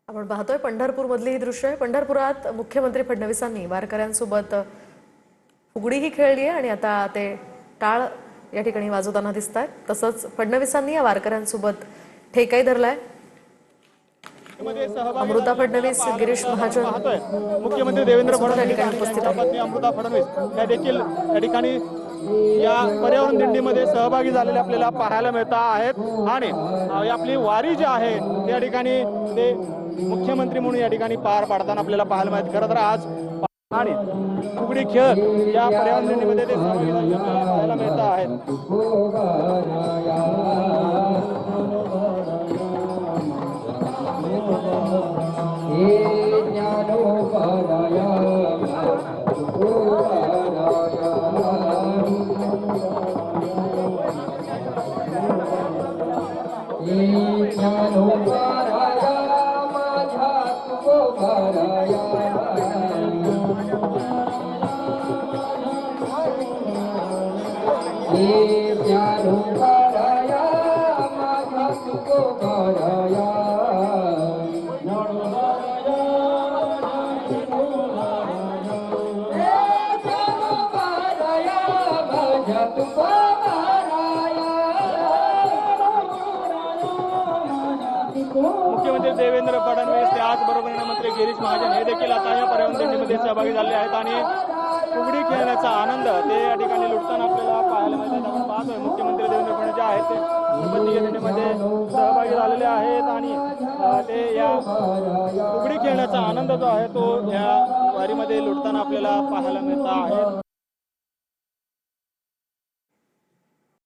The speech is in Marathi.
आपण पाहतोय पंढरपूरमधली ही दृश्य आहे। पंढरपुरात मुख्यमंत्री फडणवीसांनी वारकऱ्यांसोबत फुगडी ही खेळली आहे आणि आता ते टाळ या ठिकाणी वाजवताना दिसतात। तसंच फडणवीसांनी या वारकऱ्यांसोबत ठेकाही धरलाय। अमृता फडणवीस, गिरीश महाजन, मुख्यमंत्री देवेंद्र फडणवीस ठिकाणी आणि उपस्थित त्यांच्या आहेत। पत्नी अमृता फडणवीस या देखील या ठिकाणी या पर्यावरण दिंडीमध्ये सहभागी झालेले आपल्याला पाहायला मिळत आहेत आणि आपली वारी जी आहे त्या ठिकाणी ते मुख्यमंत्री म्हणून या ठिकाणी पार पाडताना आपल्याला पाहायला मिळत। खरं तर आज आणि फुगडी खेळ या पर्यावरण दिंडीमध्ये ते सहभागी झालेले आपल्याला पाहायला मिळत आहेत। मुख्यमंत्री देवेंद्र फडणवीस, त्याचबरोबर मंत्री गिरीश महाजन हे देखील आता या पर्यावरण दिंडीमध्ये सहभागी झाले आहेत आणि फुगडी खेळण्याचा आनंद ते या ठिकाणी लुटताना आपल्याला पाहायला मिळतात। आपण पाहतोय मुख्यमंत्री देवेंद्र फडणवीस जे आहेत ते फुगडी दिंडीमध्ये सहभागी झालेले आहेत आणि ते या फुगडी खेळण्याचा आनंद जो आहे तो या वारीमध्ये लुटताना आपल्याला पाहायला मिळत आहे।